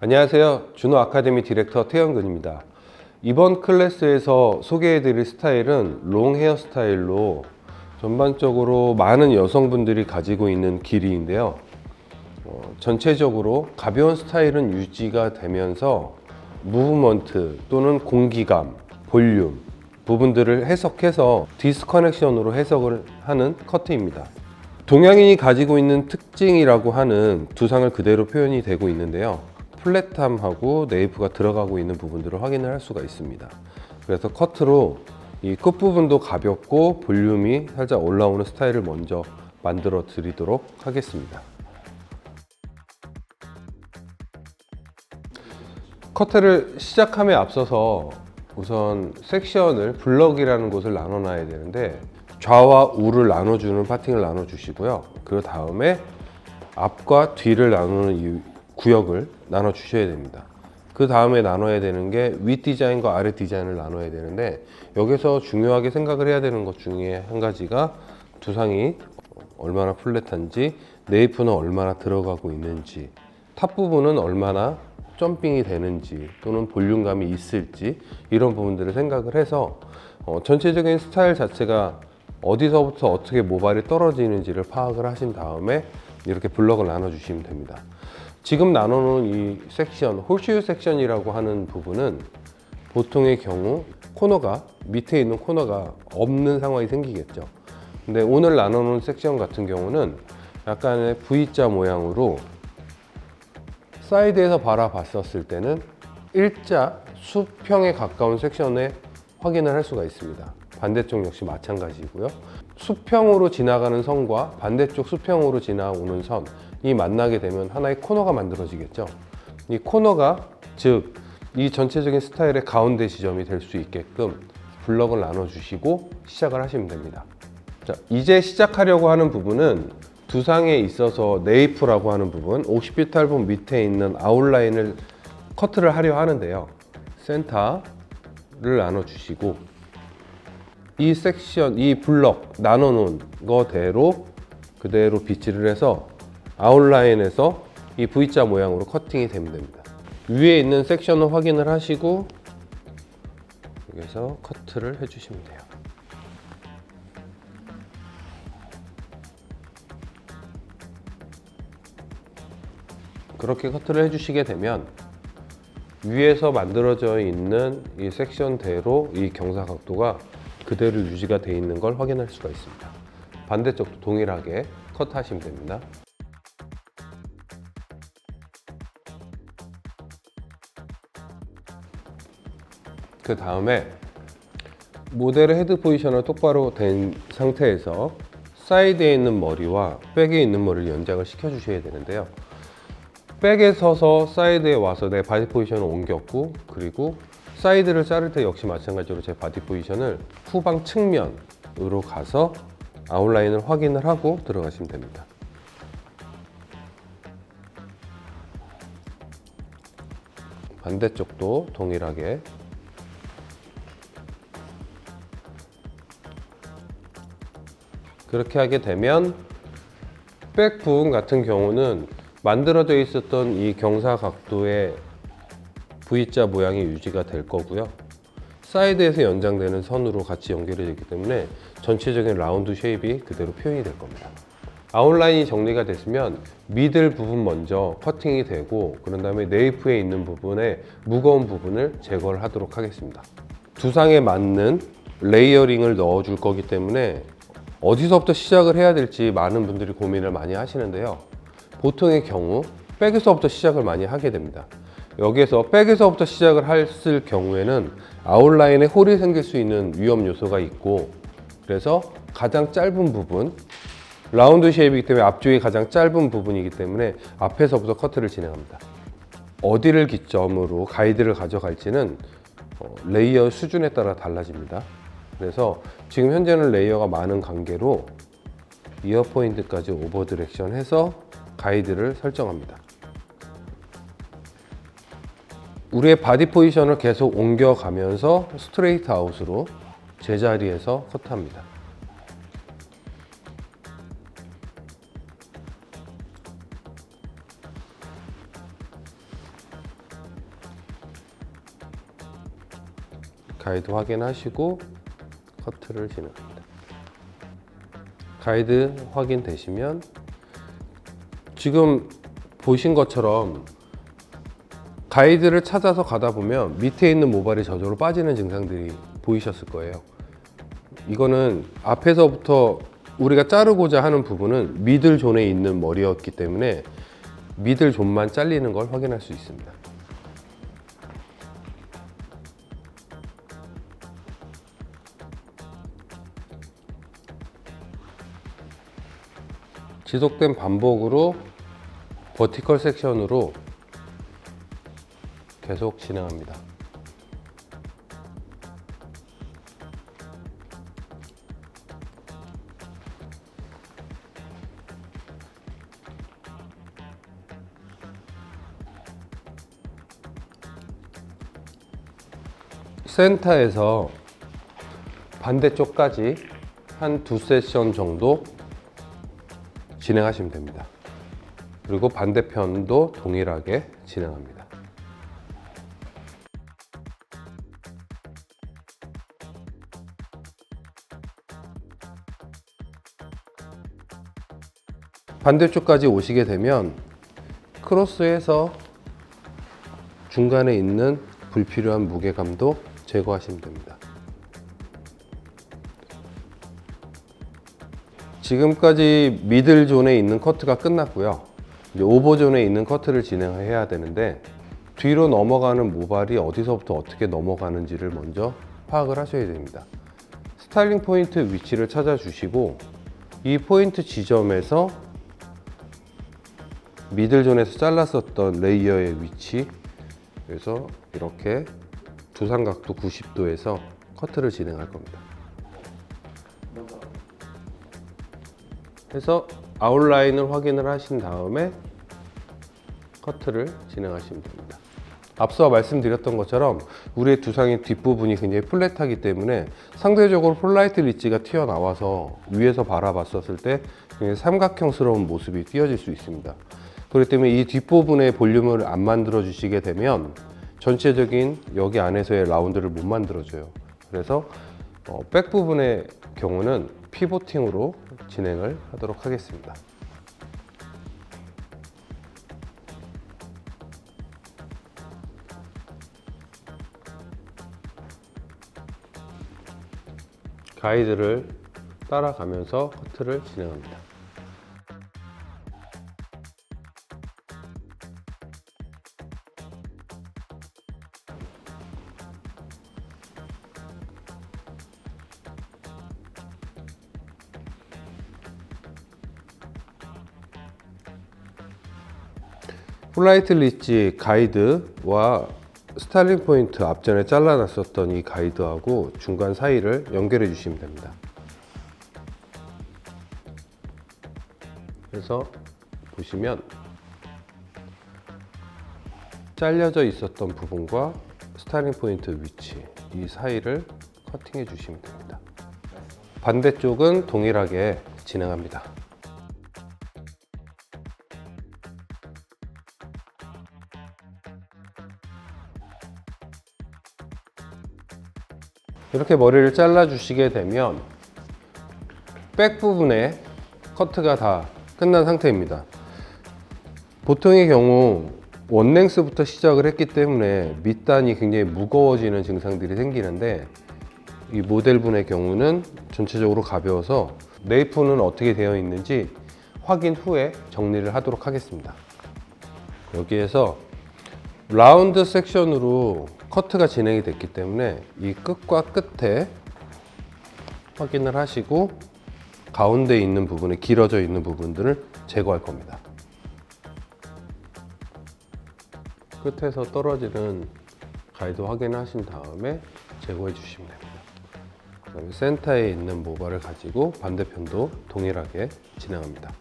안녕하세요. 준호 아카데미 디렉터 태영근입니다. 이번 클래스에서 소개해드릴 스타일은 롱 헤어 스타일로 전반적으로 많은 여성분들이 가지고 있는 길이인데요. 전체적으로 가벼운 스타일은 유지가 되면서 무브먼트 또는 공기감, 볼륨 부분들을 해석해서 디스커넥션으로 해석을 하는 커트입니다. 동양인이 가지고 있는 특징이라고 하는 두상을 그대로 표현이 되고 있는데요. 플랫함하고 네이프가 들어가고 있는 부분들을 확인을 할 수가 있습니다. 그래서 커트로 이 끝부분도 가볍고 볼륨이 살짝 올라오는 스타일을 먼저 만들어 드리도록 하겠습니다. 커트를 시작함에 앞서서 우선 섹션을 블럭이라는 곳을 나눠 놔야 되는데 좌와 우를 나눠주는 파팅을 나눠 주시고요. 그 다음에 앞과 뒤를 나누는 이 구역을 나눠 주셔야 됩니다. 그 다음에 나눠야 되는 게 윗 디자인과 아래 디자인을 나눠야 되는데, 여기서 중요하게 생각을 해야 되는 것 중에 한 가지가 두상이 얼마나 플랫한지, 네이프는 얼마나 들어가고 있는지, 탑 부분은 얼마나 점핑이 되는지 또는 볼륨감이 있을지, 이런 부분들을 생각을 해서 전체적인 스타일 자체가 어디서부터 어떻게 모발이 떨어지는지를 파악을 하신 다음에 이렇게 블럭을 나눠 주시면 됩니다. 지금 나눠놓은 이 섹션, 홀슈 섹션이라고 하는 부분은 보통의 경우 코너가, 밑에 있는 코너가 없는 상황이 생기겠죠. 근데 오늘 나눠놓은 섹션 같은 경우는 약간의 V자 모양으로 사이드에서 바라봤었을 때는 일자 수평에 가까운 섹션에 확인을 할 수가 있습니다. 반대쪽 역시 마찬가지고요. 수평으로 지나가는 선과 반대쪽 수평으로 지나오는 선이 만나게 되면 하나의 코너가 만들어지겠죠. 이 코너가, 즉 이 전체적인 스타일의 가운데 지점이 될 수 있게끔 블럭을 나눠 주시고 시작을 하시면 됩니다. 자, 이제 시작하려고 하는 부분은 두상에 있어서 네이프라고 하는 부분, 옥시피탈 본 밑에 있는 아웃라인을 커트를 하려 하는데요. 센터를 나눠 주시고 이 섹션, 이 블럭 나눠 놓은 거대로 그대로 빗질을 해서 아웃라인에서 이 V자 모양으로 커팅이 되면 됩니다. 위에 있는 섹션을 확인을 하시고 여기서 커트를 해주시면 돼요. 그렇게 커트를 해주시게 되면 위에서 만들어져 있는 이 섹션대로 이 경사 각도가 그대로 유지가 되어 있는 걸 확인할 수가 있습니다. 반대쪽도 동일하게 컷하시면 됩니다. 그 다음에 모델의 헤드 포지션을 똑바로 된 상태에서 사이드에 있는 머리와 백에 있는 머리를 연장을 시켜 주셔야 되는데요. 백에 서서 사이드에 와서 내 바디 포지션을 옮겼고, 그리고 사이드를 자를 때 역시 마찬가지로 제 바디 포지션을 후방 측면으로 가서 아웃라인을 확인을 하고 들어가시면 됩니다. 반대쪽도 동일하게 그렇게 하게 되면 백 부분 같은 경우는 만들어져 있었던 이 경사 각도의 V자 모양이 유지가 될 거고요. 사이드에서 연장되는 선으로 같이 연결이 되기 때문에 전체적인 라운드 쉐입이 그대로 표현이 될 겁니다. 아웃라인이 정리가 됐으면 미들 부분 먼저 커팅이 되고, 그런 다음에 네이프에 있는 부분에 무거운 부분을 제거를 하도록 하겠습니다. 두상에 맞는 레이어링을 넣어 줄 거기 때문에 어디서부터 시작을 해야 될지 많은 분들이 고민을 많이 하시는데요. 보통의 경우 백에서부터 시작을 많이 하게 됩니다. 여기에서 백에서부터 시작을 했을 경우에는 아웃라인에 홀이 생길 수 있는 위험 요소가 있고, 그래서 가장 짧은 부분, 라운드 쉐입이기 때문에 앞쪽이 가장 짧은 부분이기 때문에 앞에서부터 커트를 진행합니다. 어디를 기점으로 가이드를 가져갈지는 레이어 수준에 따라 달라집니다. 그래서 지금 현재는 레이어가 많은 관계로 이어 포인트까지 오버 디렉션 해서 가이드를 설정합니다. 우리의 바디 포지션을 계속 옮겨가면서 스트레이트 아웃으로 제자리에서 커트합니다. 가이드 확인하시고 커트를 진행합니다. 가이드 확인되시면 지금 보신 것처럼 가이드를 찾아서 가다 보면 밑에 있는 모발이 저절로 빠지는 증상들이 보이셨을 거예요. 이거는 앞에서부터 우리가 자르고자 하는 부분은 미들 존에 있는 머리였기 때문에 미들 존만 잘리는 걸 확인할 수 있습니다. 지속된 반복으로 버티컬 섹션으로 계속 진행합니다. 센터에서 반대쪽까지 한 2세션 정도 진행하시면 됩니다. 그리고 반대편도 동일하게 진행합니다. 반대쪽까지 오시게 되면 크로스해서 중간에 있는 불필요한 무게감도 제거하시면 됩니다. 지금까지 미들 존에 있는 커트가 끝났고요. 이제 오버 존에 있는 커트를 진행해야 되는데 뒤로 넘어가는 모발이 어디서부터 어떻게 넘어가는지를 먼저 파악을 하셔야 됩니다. 스타일링 포인트 위치를 찾아주시고 이 포인트 지점에서 미들존에서 잘랐었던 레이어의 위치, 그래서 이렇게 두상각도 90도에서 커트를 진행할 겁니다. 그래서 아웃라인을 확인을 하신 다음에 커트를 진행하시면 됩니다. 앞서 말씀드렸던 것처럼 우리의 두상의 뒷부분이 굉장히 플랫하기 때문에 상대적으로 폴라이트 리지가 튀어나와서 위에서 바라봤었을 때 굉장히 삼각형스러운 모습이 띄어질 수 있습니다. 그렇기 때문에 이 뒷부분의 볼륨을 안 만들어 주시게 되면 전체적인 여기 안에서의 라운드를 못 만들어 줘요. 그래서 백 부분의 경우는 피보팅으로 진행을 하도록 하겠습니다. 가이드를 따라가면서 커트를 진행합니다. 폴라이트 리지 가이드와 스타일링 포인트 앞전에 잘라놨었던 이 가이드하고 중간 사이를 연결해 주시면 됩니다. 그래서 보시면 잘려져 있었던 부분과 스타일링 포인트 위치 이 사이를 커팅해 주시면 됩니다. 반대쪽은 동일하게 진행합니다. 이렇게 머리를 잘라 주시게 되면 백 부분에 커트가 다 끝난 상태입니다. 보통의 경우 원랭스부터 시작을 했기 때문에 밑단이 굉장히 무거워지는 증상들이 생기는데 이 모델분의 경우는 전체적으로 가벼워서 네이프는 어떻게 되어 있는지 확인 후에 정리를 하도록 하겠습니다. 여기에서 라운드 섹션으로 커트가 진행이 됐기 때문에 이 끝과 끝에 확인을 하시고 가운데 있는 부분에 길어져 있는 부분들을 제거할 겁니다. 끝에서 떨어지는 가이드 확인하신 다음에 제거해 주시면 됩니다. 그다음에 센터에 있는 모발을 가지고 반대편도 동일하게 진행합니다.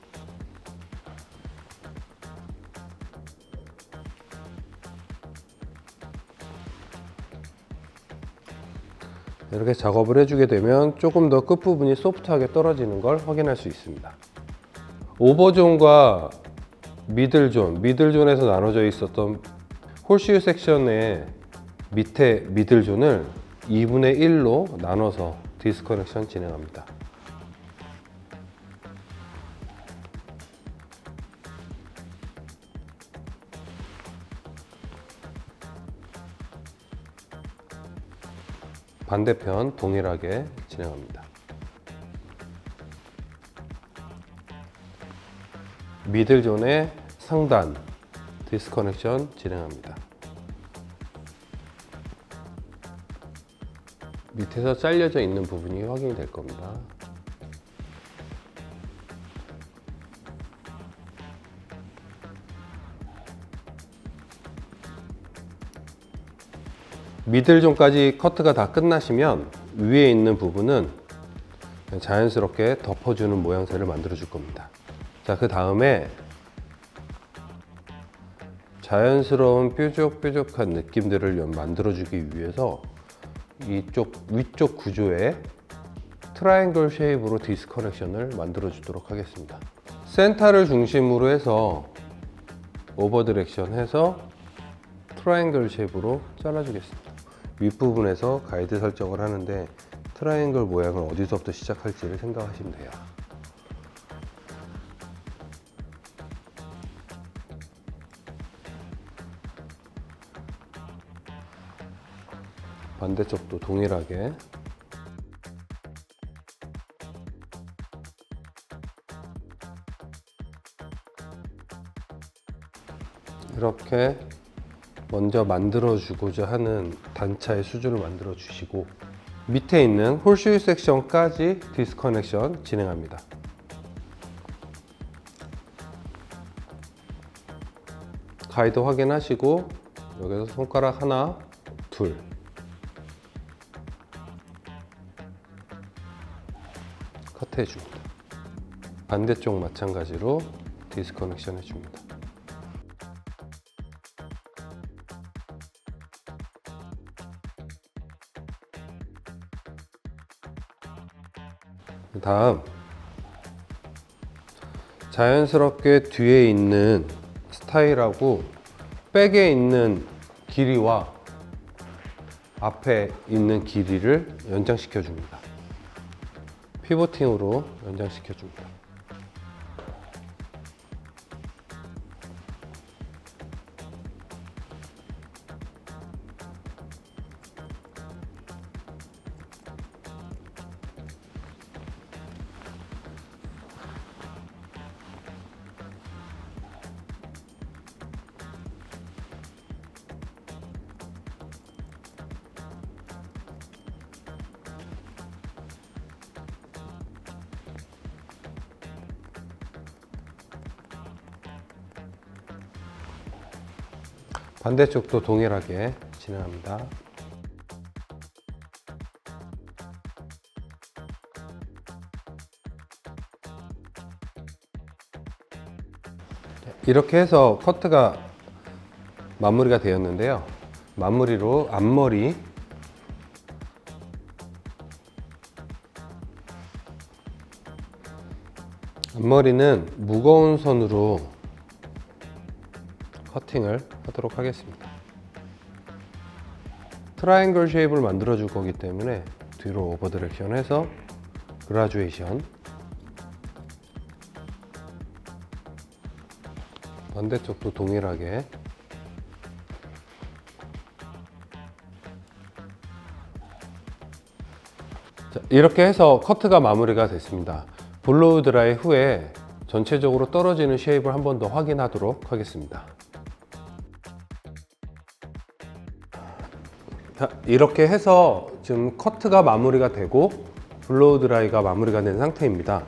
이렇게 작업을 해주게 되면 조금 더 끝부분이 소프트하게 떨어지는 걸 확인할 수 있습니다. 오버존과 미들존에서 나눠져 있었던 홀슈 섹션의 밑에 미들존을 2분의 1로 나눠서 디스커넥션 진행합니다. 반대편 동일하게 진행합니다. 미들존의 상단 디스커넥션 진행합니다. 밑에서 잘려져 있는 부분이 확인이 될 겁니다. 미들존까지 커트가 다 끝나시면 위에 있는 부분은 자연스럽게 덮어주는 모양새를 만들어 줄 겁니다. 자, 그 다음에 자연스러운 뾰족뾰족한 느낌들을 만들어 주기 위해서 이쪽 위쪽 구조에 트라이앵글 쉐입으로 디스커넥션을 만들어 주도록 하겠습니다. 센터를 중심으로 해서 오버 디렉션 해서 트라이앵글 쉐입으로 잘라 주겠습니다. 윗부분에서 가이드 설정을 하는데 트라이앵글 모양을 어디서부터 시작할지를 생각하시면 돼요. 반대쪽도 동일하게 이렇게 먼저 만들어 주고자 하는 단차의 수준을 만들어 주시고 밑에 있는 홀슈 섹션까지 디스커넥션 진행합니다. 가이드 확인하시고 여기서 손가락 하나, 둘 커트해 줍니다. 반대쪽 마찬가지로 디스커넥션 해줍니다. 다음 자연스럽게 뒤에 있는 스타일하고 백에 있는 길이와 앞에 있는 길이를 연장시켜 줍니다. 피보팅으로 연장시켜 줍니다. 반대쪽도 동일하게 진행합니다. 이렇게 해서 커트가 마무리가 되었는데요. 마무리로 앞머리는 무거운 선으로 커팅을 하도록 하겠습니다. 트라이앵글 쉐입을 만들어 줄 거기 때문에 뒤로 오버 디렉션 해서 그라듀에이션, 반대쪽도 동일하게 자, 이렇게 해서 커트가 마무리가 됐습니다. 블로우 드라이 후에 전체적으로 떨어지는 쉐입을 한 번 더 확인하도록 하겠습니다. 자, 이렇게 해서 지금 커트가 마무리가 되고 블로우 드라이가 마무리가 된 상태입니다.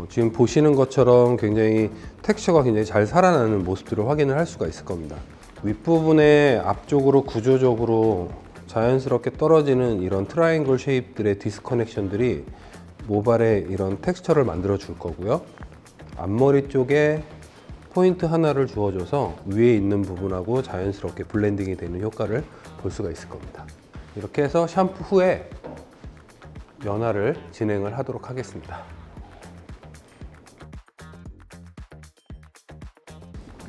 지금 보시는 것처럼 굉장히 텍스처가 굉장히 잘 살아나는 모습들을 확인을 할 수가 있을 겁니다. 윗부분에 앞쪽으로 구조적으로 자연스럽게 떨어지는 이런 트라이앵글 쉐입들의 디스커넥션들이 모발에 이런 텍스처를 만들어 줄 거고요. 앞머리 쪽에 포인트 하나를 주어줘서 위에 있는 부분하고 자연스럽게 블렌딩이 되는 효과를 볼 수가 있을 겁니다. 이렇게 해서 샴푸 후에 연화를 진행을 하도록 하겠습니다.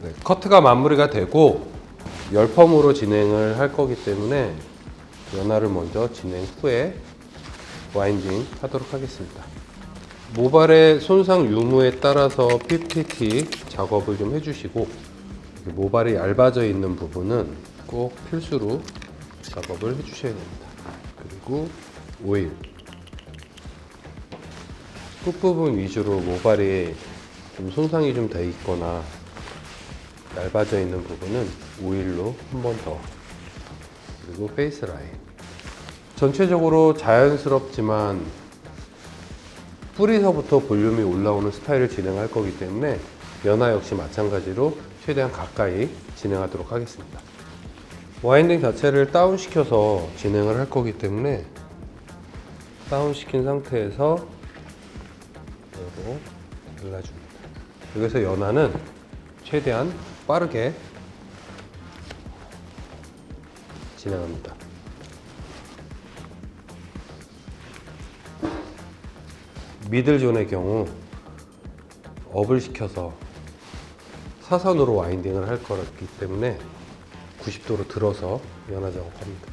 네, 커트가 마무리가 되고 열펌으로 진행을 할 거기 때문에 연화를 먼저 진행 후에 와인딩 하도록 하겠습니다. 모발의 손상 유무에 따라서 PPT 작업을 좀 해주시고 모발이 얇아져 있는 부분은 꼭 필수로 작업을 해주셔야 됩니다. 그리고 오일 끝부분 위주로 모발이 좀 손상이 좀 돼 있거나 얇아져 있는 부분은 오일로 한 번 더, 그리고 페이스 라인. 전체적으로 자연스럽지만 뿌리서부터 볼륨이 올라오는 스타일을 진행할 거기 때문에 연화 역시 마찬가지로 최대한 가까이 진행하도록 하겠습니다. 와인딩 자체를 다운시켜서 진행을 할 거기 때문에 다운시킨 상태에서 잘라줍니다. 여기서 연화는 최대한 빠르게 진행합니다. 미들존의 경우 업을 시켜서 사선으로 와인딩을 할 거기 때문에 90도로 들어서 연화 작업합니다.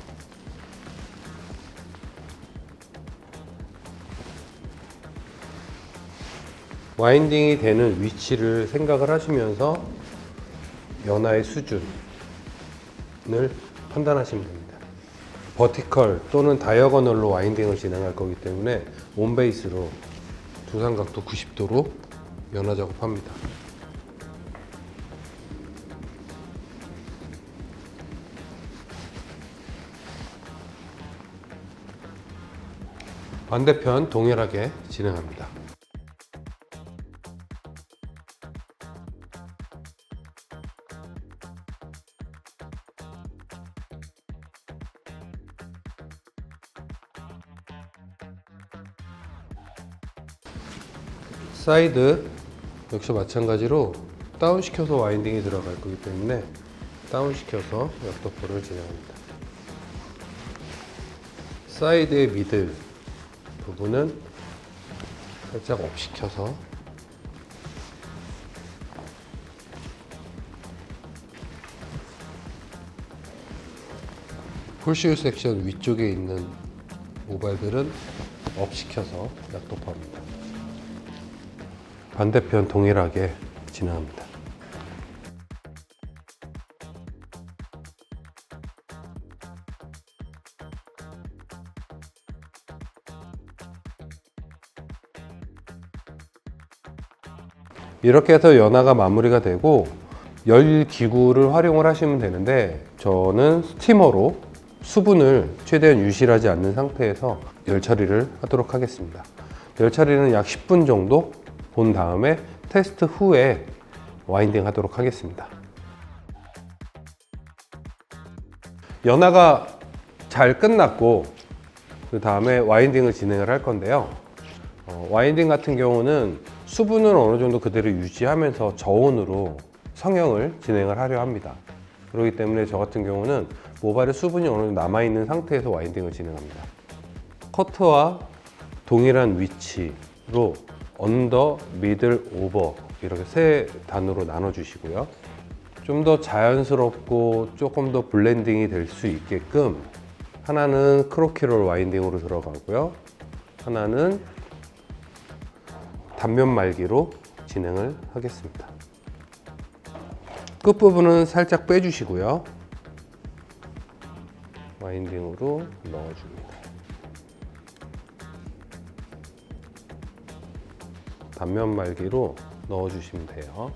와인딩이 되는 위치를 생각을 하시면서 연화의 수준을 판단하시면 됩니다. 버티컬 또는 다이어거널로 와인딩을 진행할 거기 때문에 온베이스로 두상각도 90도로 연화 작업합니다. 반대편 동일하게 진행합니다. 사이드 역시 마찬가지로 다운시켜서 와인딩이 들어갈 거기 때문에 다운시켜서 역도포를 진행합니다. 사이드의 미들 부분은 살짝 업시켜서 폴시유 섹션 위쪽에 있는 모발들은 업시켜서 약도포합니다. 반대편 동일하게 진행합니다. 이렇게 해서 연화가 마무리가 되고 열 기구를 활용을 하시면 되는데 저는 스티머로 수분을 최대한 유실하지 않는 상태에서 열 처리를 하도록 하겠습니다. 열 처리는 약 10분 정도 본 다음에 테스트 후에 와인딩 하도록 하겠습니다. 연화가 잘 끝났고 그 다음에 와인딩을 진행을 할 건데요. 와인딩 같은 경우는 수분을 어느 정도 그대로 유지하면서 저온으로 성형을 진행을 하려 합니다. 그렇기 때문에 저 같은 경우는 모발에 수분이 어느 정도 남아있는 상태에서 와인딩을 진행합니다. 커트와 동일한 위치로 언더, 미들, 오버 이렇게 세 단으로 나눠 주시고요. 좀 더 자연스럽고 조금 더 블렌딩이 될 수 있게끔 하나는 크로키롤 와인딩으로 들어가고요. 하나는 단면 말기로 진행을 하겠습니다. 끝부분은 살짝 빼주시고요. 와인딩으로 넣어줍니다. 단면 말기로 넣어주시면 돼요.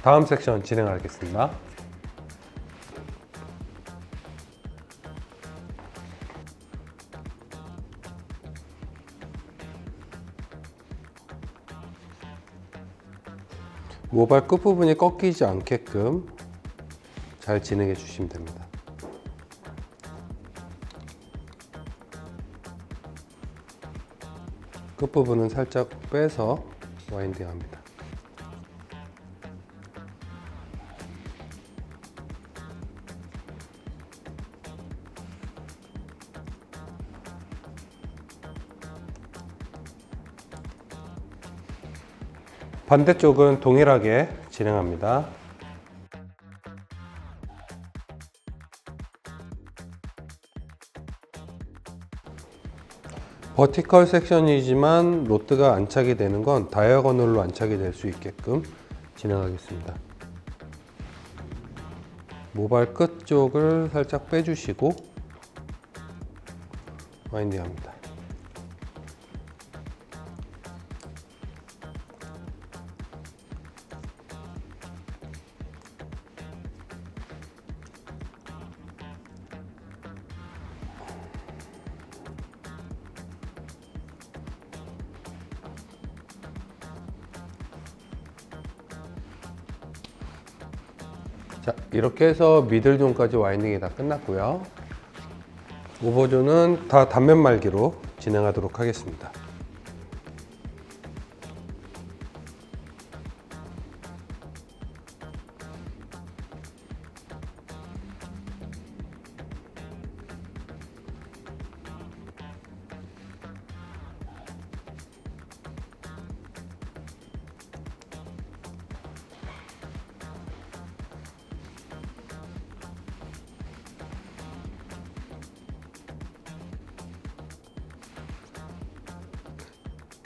다음 섹션 진행하겠습니다. 모발 끝부분이 꺾이지 않게끔 잘 진행해 주시면 됩니다. 끝부분은 살짝 빼서 와인딩 합니다. 반대쪽은 동일하게 진행합니다. 버티컬 섹션이지만 로트가 안착이 되는 건 다이아고널로 안착이 될 수 있게끔 진행하겠습니다. 모발 끝 쪽을 살짝 빼주시고 와인딩 합니다. 자, 이렇게 해서 미들존까지 와인딩이 다 끝났고요. 오버존은 다 단면 말기로 진행하도록 하겠습니다.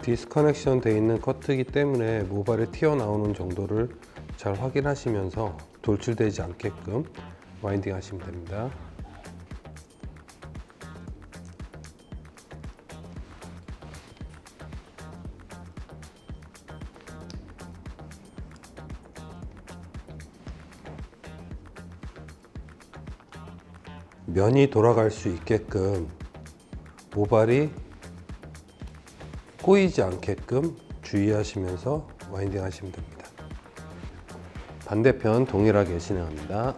디스커넥션 되어 있는 커트이기 때문에 모발이 튀어나오는 정도를 잘 확인하시면서 돌출되지 않게끔 와인딩 하시면 됩니다. 면이 돌아갈 수 있게끔 모발이 꼬이지 않게끔 주의하시면서 와인딩 하시면 됩니다. 반대편 동일하게 진행합니다.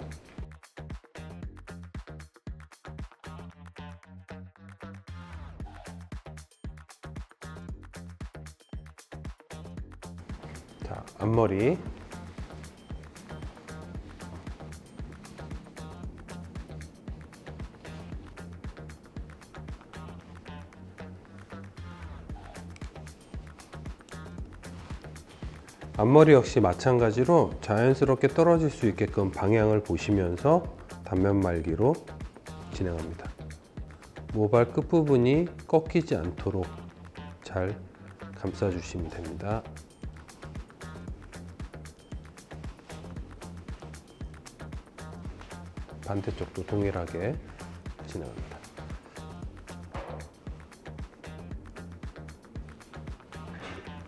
자, 앞머리 앞머리 역시 마찬가지로 자연스럽게 떨어질 수 있게끔 방향을 보시면서 단면 말기로 진행합니다. 모발 끝부분이 꺾이지 않도록 잘 감싸주시면 됩니다. 반대쪽도 동일하게 진행합니다.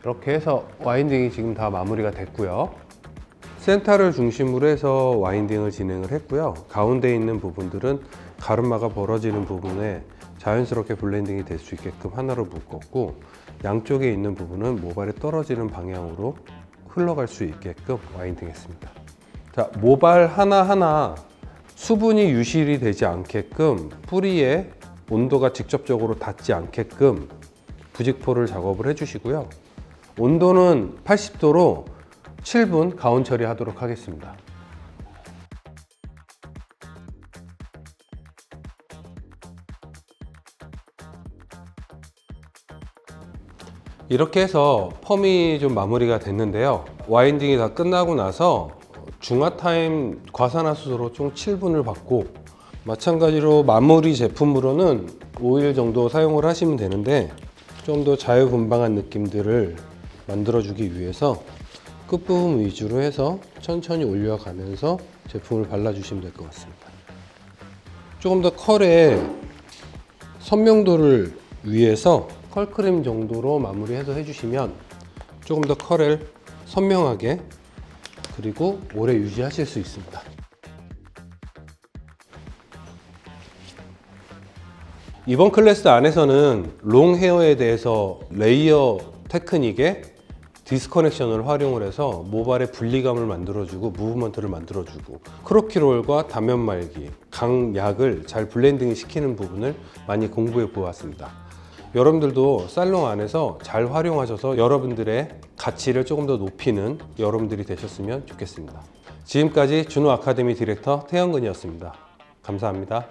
이렇게 해서 와인딩이 지금 다 마무리가 됐고요. 센터를 중심으로 해서 와인딩을 진행을 했고요. 가운데 있는 부분들은 가르마가 벌어지는 부분에 자연스럽게 블렌딩이 될 수 있게끔 하나로 묶었고, 양쪽에 있는 부분은 모발에 떨어지는 방향으로 흘러갈 수 있게끔 와인딩 했습니다. 자, 모발 하나하나 수분이 유실이 되지 않게끔 뿌리에 온도가 직접적으로 닿지 않게끔 부직포를 작업을 해주시고요. 온도는 80도로 7분 가온 처리하도록 하겠습니다. 이렇게 해서 펌이 좀 마무리가 됐는데요. 와인딩이 다 끝나고 나서 중화타임 과산화수소로 총 7분을 받고, 마찬가지로 마무리 제품으로는 5일 정도 사용을 하시면 되는데, 좀 더 자유분방한 느낌들을 만들어주기 위해서 끝부분 위주로 해서 천천히 올려가면서 제품을 발라주시면 될 것 같습니다. 조금 더 컬의 선명도를 위해서 컬크림 정도로 마무리해서 해주시면 조금 더 컬을 선명하게 그리고 오래 유지하실 수 있습니다. 이번 클래스 안에서는 롱 헤어에 대해서 레이어 테크닉의 디스커넥션을 활용을 해서 모발의 분리감을 만들어주고 무브먼트를 만들어주고 크로키롤과 단면 말기, 강약을 잘 블렌딩 시키는 부분을 많이 공부해 보았습니다. 여러분들도 살롱 안에서 잘 활용하셔서 여러분들의 가치를 조금 더 높이는 여러분들이 되셨으면 좋겠습니다. 지금까지 준호 아카데미 디렉터 태영근이었습니다. 감사합니다.